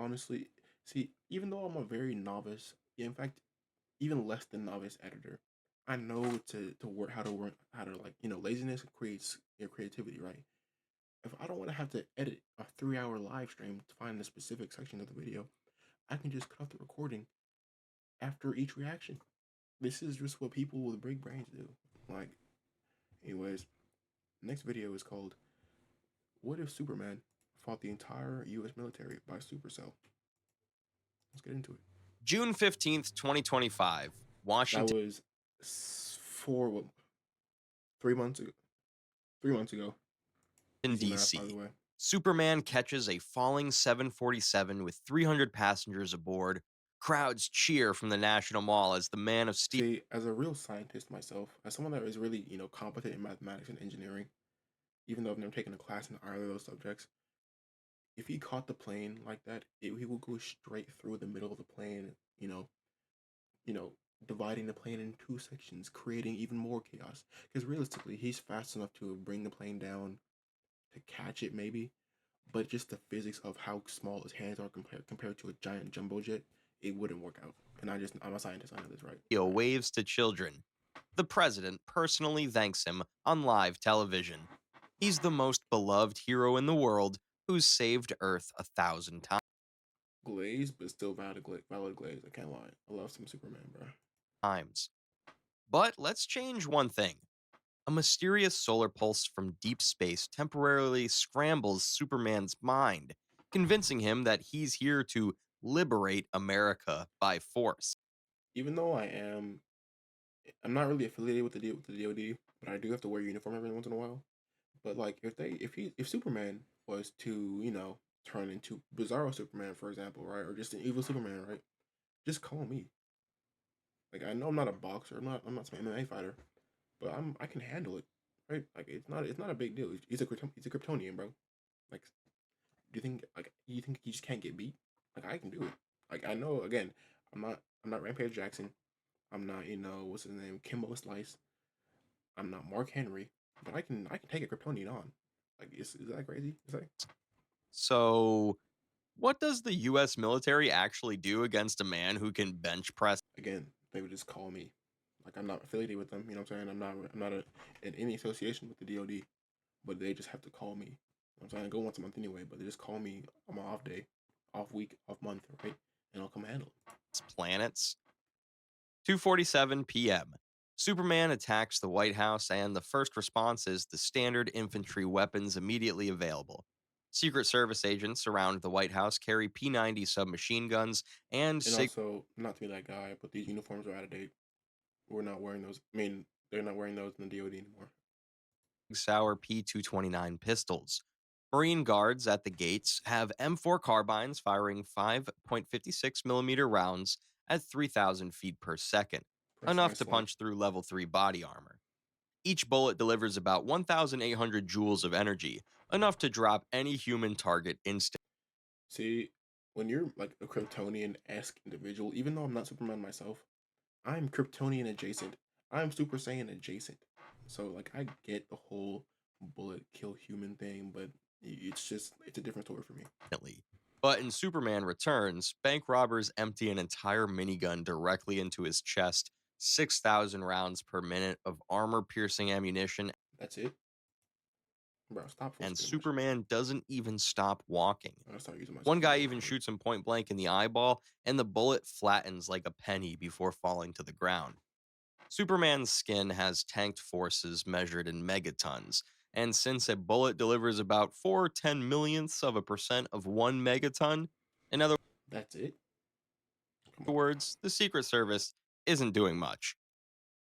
honestly, see, even though I'm a very novice, yeah, in fact, even less than novice editor, I know to work how to like laziness creates creativity, right? If I don't want to have to edit a 3 hour live stream to find the specific section of the video, I can just cut off the recording after each reaction. This is just what people with big brains do. Like, anyways, next video is called "What if Superman fought the entire U.S. military by Supercell?" Let's get into it. June 15th, 2025, That Washington, was 4 3 months ago. 3 months ago. Easy math, by the D.C. way. Superman catches a falling 747 with 300 passengers aboard. Crowds cheer from the National Mall as the Man of Steel See, as a real scientist myself, as someone that is really, competent in mathematics and engineering, even though I've never taken a class in either of those subjects, if he caught the plane like that, he would go straight through the middle of the plane, you know, dividing the plane in two sections, creating even more chaos. Because realistically, he's fast enough to bring the plane down to catch it, maybe, but just the physics of how small his hands are compared to a giant jumbo jet, it wouldn't work out. And I'm a scientist, I know this, right? waves to children. The president personally thanks him on live television. He's the most beloved hero in the world who's saved Earth 1,000 Glaze, but still valid glaze. I can't lie. I love some Superman, bro. times. But let's change one thing. A mysterious solar pulse from deep space temporarily scrambles Superman's mind, convincing him that he's here to liberate America by force. Even though I'm not really affiliated with the DoD, but I do have to wear a uniform every once in a while. But like, if Superman was to turn into Bizarro Superman, for example, right, or just an evil Superman, right, just call me. Like, I know I'm not a boxer, I'm not some MMA fighter, but I can handle it, right? Like, it's not a big deal. He's a Kryptonian, bro. Like, you think he just can't get beat? Like, I can do it. Like, I know, again, I'm not Rampage Jackson. I'm not, what's his name, Kimbo Slice. I'm not Mark Henry, but I can take a Kryptonian on. Like, is that crazy? Is that So, what does the US military actually do against a man who can bench press again? They would just call me. Like, I'm not affiliated with them. You know what I'm saying? I'm not in any association with the DoD, but they just have to call me. You know what I'm saying? I go once a month anyway, but they just call me on my off day, off week, off month, right? And I'll come handle it. planets? 2:47 p.m. Superman attacks the White House, and the first response is the standard infantry weapons immediately available. Secret Service agents around the White House carry P-90 submachine guns and And Sig also, not to be that guy, but these uniforms are out of date. We're not wearing those. I mean, they're not wearing those in the DoD anymore. Sauer P-229 pistols. Marine guards at the gates have M4 carbines firing 5.56 millimeter rounds at 3,000 feet per second, enough to Precisely. punch through level 3 body armor. Each bullet delivers about 1,800 joules of energy, enough to drop any human target instantly. See, when you're like a Kryptonian esque individual, even though I'm not Superman myself, I'm Kryptonian adjacent. I'm Super Saiyan adjacent. So like I get the whole bullet kill human thing, but it's a different story for me. But in Superman Returns, bank robbers empty an entire minigun directly into his chest, 6,000 rounds per minute of armor piercing ammunition, That's it, bro. Stop full and screen my shit. Superman doesn't even stop walking. I'm gonna start using my One screen guy going even forward. shoots him point blank in the eyeball, and the bullet flattens like a penny before falling to the ground. Superman's skin has tanked forces measured in megatons, and since a bullet delivers about 4/10 millionths of a percent of 1 megaton, in other That's it. Come on. words, the Secret Service isn't doing much.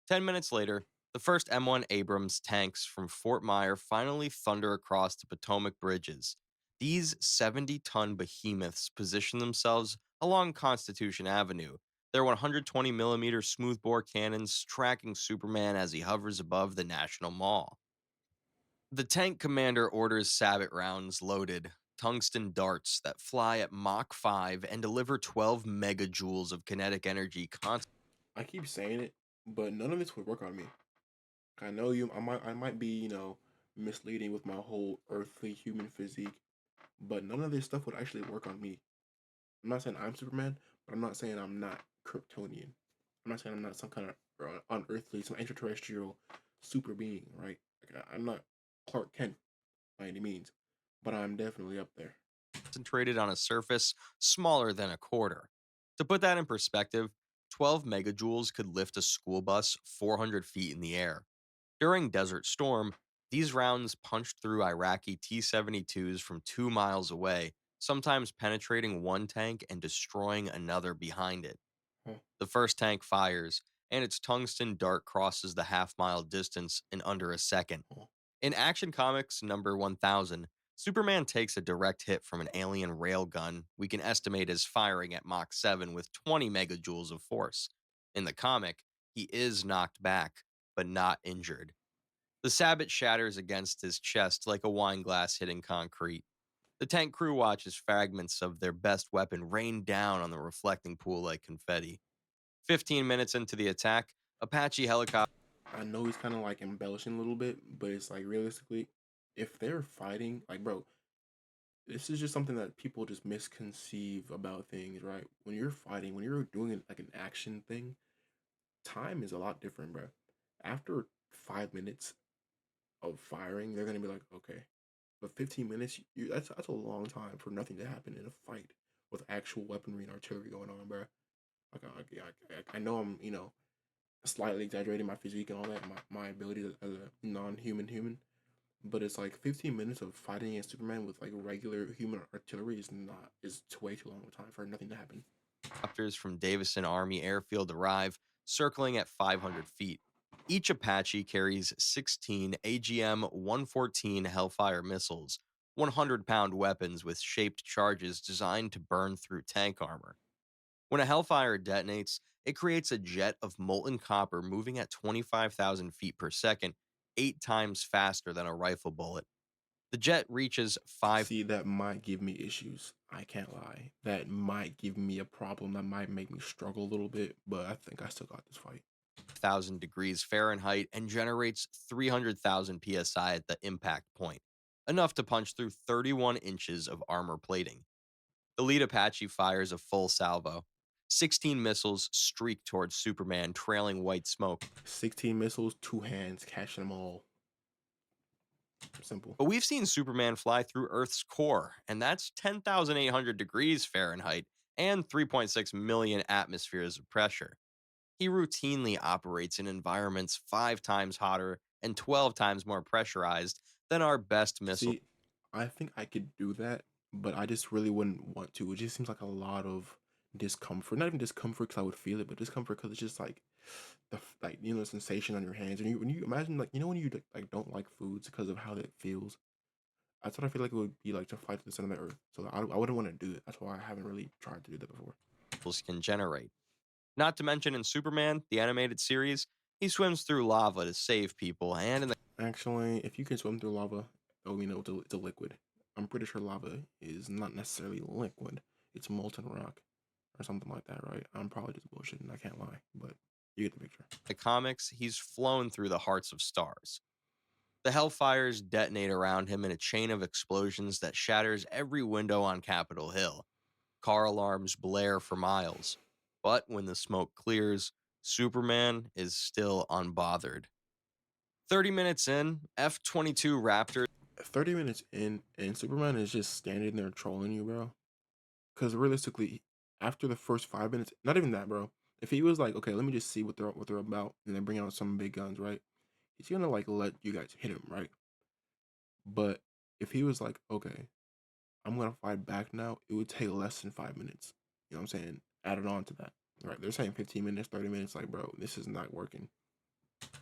10 minutes later, the first M1 Abrams tanks from Fort Myer finally thunder across the Potomac bridges. These 70-ton behemoths position themselves along Constitution Avenue, their 120 millimeter smoothbore cannons tracking Superman as he hovers above the National Mall. The tank commander orders sabot rounds loaded, tungsten darts that fly at Mach 5 and deliver 12 megajoules of kinetic energy. I keep saying it, but none of this would work on me. I know you. I might be misleading with my whole earthly human physique, but none of this stuff would actually work on me. I'm not saying I'm Superman, but I'm not saying I'm not Kryptonian. I'm not saying I'm not some kind of unearthly, some extraterrestrial super being, right? Like, I'm not Clark Kent by any means, but I'm definitely up there. Concentrated on a surface smaller than a quarter. To put that in perspective, 12 megajoules could lift a school bus 400 feet in the air. During Desert Storm, these rounds punched through Iraqi T 72s from 2 miles away, sometimes penetrating one tank and destroying another behind it. Huh, The first tank fires, and its tungsten dart crosses the half-mile distance in under a second. huh. In Action Comics number 1000, Superman takes a direct hit from an alien railgun we can estimate as firing at Mach 7 with 20 megajoules of force. In the comic, he is knocked back, but not injured. The sabot shatters against his chest like a wine glass hitting concrete. The tank crew watches fragments of their best weapon rain down on the reflecting pool like confetti. 15 minutes into the attack, Apache helicopter I know he's kind of like embellishing a little bit, but it's like realistically, if they're fighting, like, bro, this is just something that people just misconceive about things, right? When you're fighting, when you're doing like an action thing, time is a lot different, bro. After 5 minutes of firing, they're gonna be like, okay, but 15 minutes, that's a long time for nothing to happen in a fight with actual weaponry and artillery going on, bro. Like, I know I'm, slightly exaggerating my physique and all that, my abilities as a non-human human, but it's like 15 minutes of fighting against Superman with like regular human artillery is way too long of a time for nothing to happen. from Davison Army Airfield arrive, circling at 500 feet. Each Apache carries 16 AGM 114 Hellfire missiles, 100-pound weapons with shaped charges designed to burn through tank armor. When a Hellfire detonates, it creates a jet of molten copper moving at 25,000 feet per second, 8 times faster than a rifle bullet. The jet reaches 5 See, that might give me issues. I can't lie. That might give me a problem. That might make me struggle a little bit, but I think I still got this fight. 1,000 degrees Fahrenheit and generates 300,000 psi at the impact point, enough to punch through 31 inches of armor plating. The lead Apache fires a full salvo. 16 missiles streak towards Superman, trailing white smoke. 16 missiles, two hands, catching them all. Simple. But we've seen Superman fly through Earth's core, and that's 10,800 degrees Fahrenheit and 3.6 million atmospheres of pressure. He routinely operates in environments 5 times hotter and 12 times more pressurized than our best missiles. See, I think I could do that, but I just really wouldn't want to. It just seems like a lot of discomfort. Not even discomfort because I would feel it, but discomfort because it's just like the sensation on your hands. And when you imagine like when you like don't like foods because of how it feels. That's what I feel like it would be like to fly to the center of the earth. So I wouldn't want to do it. That's why I haven't really tried to do that before. Can generate. Not to mention in Superman, the animated series, he swims through lava to save people, and in the Actually, if you can swim through lava, oh, it's a liquid. I'm pretty sure lava is not necessarily liquid. It's molten rock or something like that, right? I'm probably just bullshitting. I can't lie, but you get the picture. comics, he's flown through the hearts of stars. The Hellfires detonate around him in a chain of explosions that shatters every window on Capitol Hill. Car alarms blare for miles. But when the smoke clears, Superman is still unbothered. 30 minutes in, F 22 Raptors 30 minutes in, and Superman is just standing there trolling you, bro. Because realistically, after the first 5 minutes, not even that, bro. If he was like, okay, let me just see what they're about, and then bring out some big guns, right? He's gonna like let you guys hit him, right? But if he was like, okay, I'm gonna fight back now, it would take less than 5 minutes. You know what I'm saying? Added on to that. Right. They're saying 15 minutes, 30 minutes, like, bro, this is not working.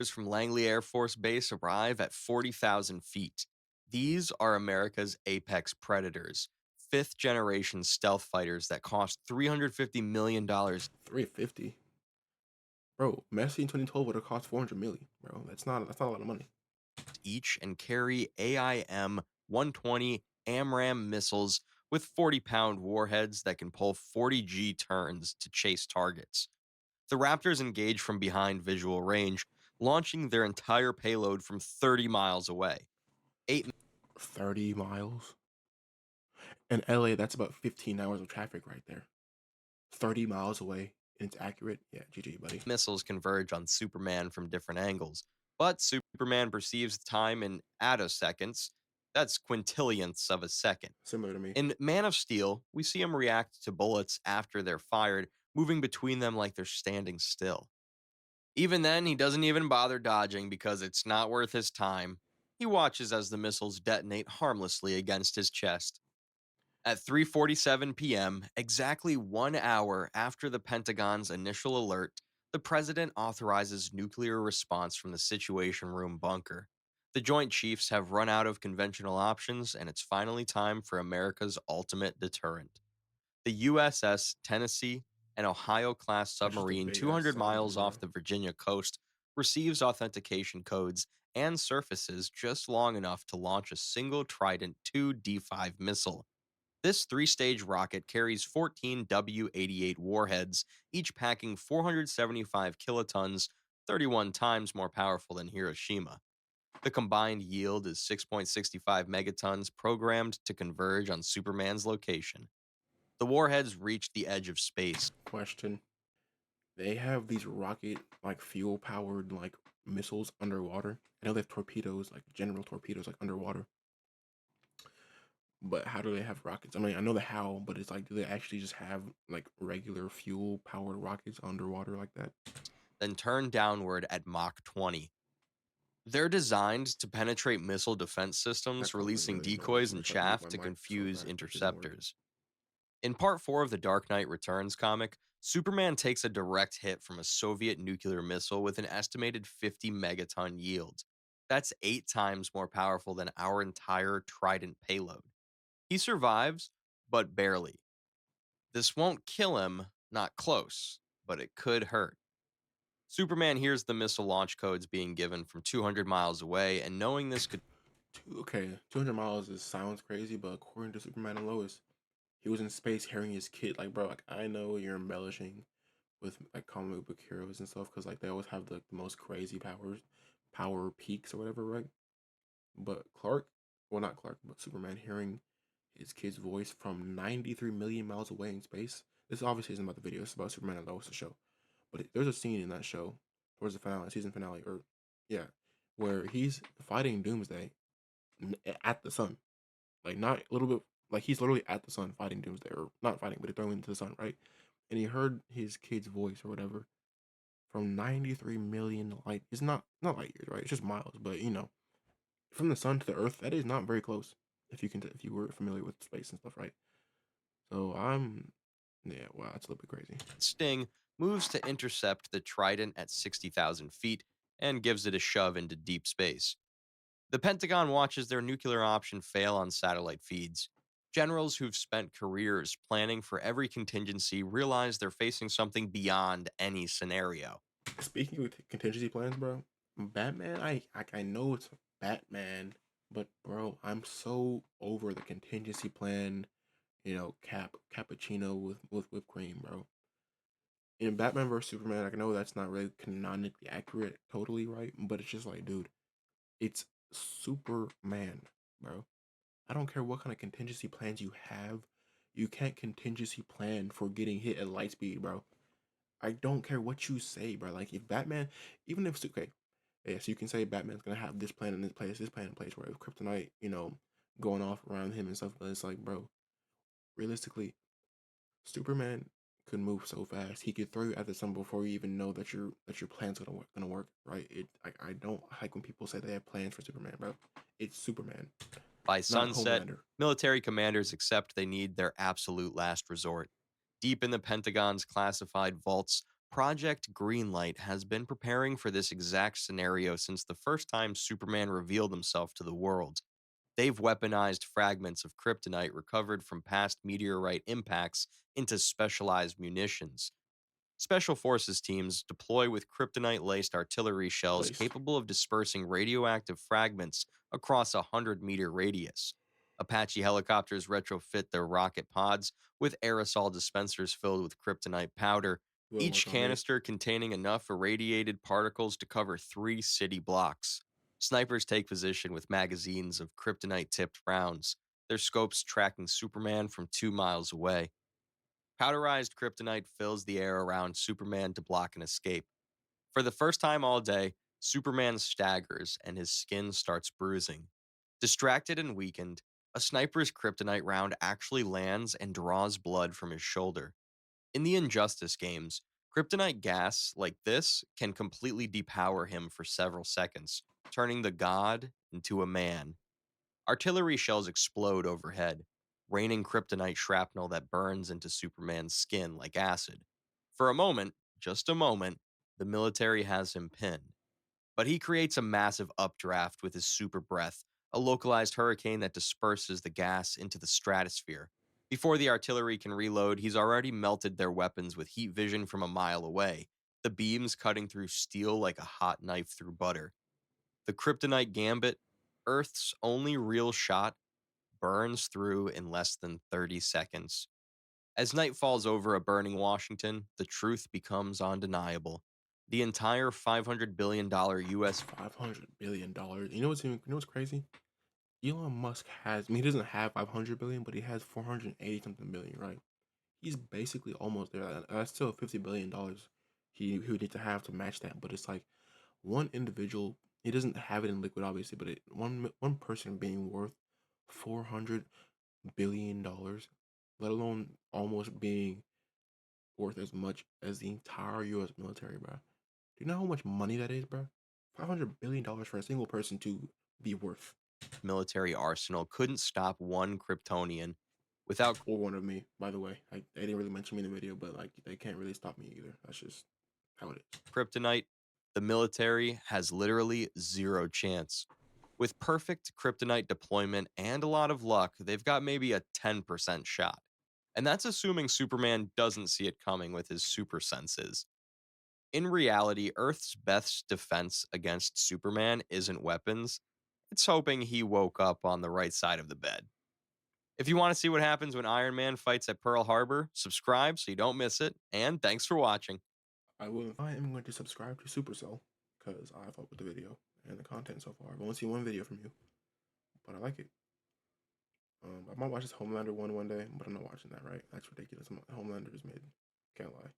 from Langley Air Force Base arrive at 40,000 feet. These are America's apex predators, fifth generation stealth fighters that cost $350 million 350. Bro, Messi in 2012 would have cost 400 million, bro. That's not a lot of money. each and carry AIM 120 AMRAAM missiles with 40-pound warheads that can pull 40G turns to chase targets. The Raptors engage from behind visual range, launching their entire payload from 30 miles away. 8 30 miles. In LA, that's about 15 hours of traffic right there. 30 miles away, and it's accurate. Yeah, GG, buddy. Missiles converge on Superman from different angles, but Superman perceives time in attoseconds. That's quintillionths of a second. Similar to me. In Man of Steel, we see him react to bullets after they're fired, moving between them like they're standing still. Even then, he doesn't even bother dodging because it's not worth his time. He watches as the missiles detonate harmlessly against his chest. At 3:47 p.m., exactly 1 hour after the Pentagon's initial alert, the president authorizes nuclear response from the Situation Room bunker. The Joint Chiefs have run out of conventional options, and it's finally time for America's ultimate deterrent. The USS Tennessee, an Ohio class That's just a submarine big ass 200 miles submarine, off bro. the Virginia coast, receives authentication codes and surfaces just long enough to launch a single Trident II D5 missile. This three stage rocket carries 14 W 88 warheads, each packing 475 kilotons, 31 times more powerful than Hiroshima. The combined yield is 6.65 megatons, programmed to converge on Superman's location. The warheads reach the edge of space. Question. They have these rocket, like, fuel powered, like, missiles underwater. I know they have torpedoes, like, general torpedoes, like, underwater. But how do they have rockets? I mean, I know the how, but it's like, do they actually just have, like, regular fuel powered rockets underwater like that? Then turn downward at Mach 20. They're designed to penetrate missile defense That systems, code was releasing really annoying. decoys and Somebody tried to mute chaff my to mic so confuse bad. It didn't work. interceptors. In part 4 of the Dark Knight Returns comic, Superman takes a direct hit from a Soviet nuclear missile with an estimated 50 megaton yield. That's 8 times more powerful than our entire Trident payload. He survives, but barely. This won't kill him, not close, but it could hurt. Superman hears the missile launch codes being given from 200 miles away, and knowing this could Okay, 200 miles is sounds crazy, but according to Superman and Lois, he was in space hearing his kid. Like, bro, like, I know you're embellishing with, like, comic book heroes and stuff because, like, they always have the most crazy powers, power peaks or whatever, right? But Clark, well, not Clark, but Superman hearing his kid's voice from 93 million miles away in space. This obviously isn't about the video, it's about Superman and Lois, the show. But there's a scene in that show, towards the finale, season finale, or yeah, where he's fighting Doomsday at the sun. Like, not a little bit, like, he's literally at the sun fighting Doomsday, or not fighting, but throwing into the sun, right? And he heard his kid's voice or whatever from 93 million light. It's not light years, right? It's just miles, but from the sun to the earth, that is not very close. If you were familiar with space and stuff, right? So yeah, wow, that's a little bit crazy. sting moves to intercept the Trident at 60,000 feet and gives it a shove into deep space. The Pentagon watches their nuclear option fail on satellite feeds. Generals who've spent careers planning for every contingency realize they're facing something beyond any scenario. Speaking of contingency plans, bro, Batman, I know it's Batman, but bro, I'm so over the contingency plan. Cappuccino with whipped cream, bro. In Batman vs Superman, I know that's not really canonically accurate, totally right, but it's just like, dude, it's Superman, bro. I don't care what kind of contingency plans you have. You can't contingency plan for getting hit at light speed, bro. I don't care what you say, bro. Like, if Batman, even if it's okay, yeah, so you can say Batman's gonna have this plan in this place, where with Kryptonite, going off around him and stuff. But it's like, bro, realistically, Superman could move so fast. He could throw you at the sun before you even know that your plan's gonna work, right? I don't like when people say they have plans for Superman, bro. It's Superman, By not sunset, Homelander. military commanders accept they need their absolute last resort. Deep in the Pentagon's classified vaults, Project Greenlight has been preparing for this exact scenario since the first time Superman revealed himself to the world. They've weaponized fragments of kryptonite recovered from past meteorite impacts into specialized munitions. Special forces teams deploy with kryptonite laced artillery shells Laced. capable of dispersing radioactive fragments across a 100-meter radius. Apache helicopters retrofit their rocket pods with aerosol dispensers filled with kryptonite powder, Will each work on me. canister containing enough irradiated particles to cover 3 city blocks. Snipers take position with magazines of kryptonite tipped rounds. their scopes tracking Superman from 2 miles away. Powderized kryptonite fills the air around Superman to block an escape. For the first time all day, Superman staggers and his skin starts bruising. Distracted and weakened, a sniper's kryptonite round actually lands and draws blood from his shoulder. In the Injustice games, kryptonite gas like this can completely depower him for several seconds, turning the god into a man. Artillery shells explode overhead, raining kryptonite shrapnel that burns into Superman's skin like acid. For a moment, just a moment, the military has him pinned. But he creates a massive updraft with his super breath, a localized hurricane that disperses the gas into the stratosphere. Before the artillery can reload, he's already melted their weapons with heat vision from a mile away, the beams cutting through steel like a hot knife through butter. The kryptonite gambit, Earth's only real shot, burns through in less than 30 seconds. As night falls over a burning Washington, the truth becomes undeniable. The entire $500 billion US $500 billion. You know what's crazy? Elon Musk has. I mean, he doesn't have 500 billion, but he has 480 something billion, right? He's basically almost there. That's still $50 billion. He would need to have to match that, but it's like one individual. He doesn't have it in liquid, obviously, but one person being worth $400 billion, let alone almost being worth as much as the entire U.S. military, bro. Do you know how much money that is, bro? $500 billion for a single person to be worth, military arsenal couldn't stop one Kryptonian without or one of me. By the way, they didn't really mention me in the video, but like they can't really stop me either. That's just how it is. kryptonite. The military has literally zero chance. With perfect kryptonite deployment and a lot of luck, they've got maybe a 10% shot. And that's assuming Superman doesn't see it coming with his super senses. In reality, Earth's best defense against Superman isn't weapons. It's hoping he woke up on the right side of the bed. If you want to see what happens when Iron Man fights at Pearl Harbor, subscribe so you don't miss it. And thanks for watching. I am going to subscribe to Supercell because I thought with the video and the content so far. I've only seen one video from you, but I like it. I might watch this Homelander one day, but I'm not watching that. Right? That's ridiculous. Homelander is mid. Can't lie.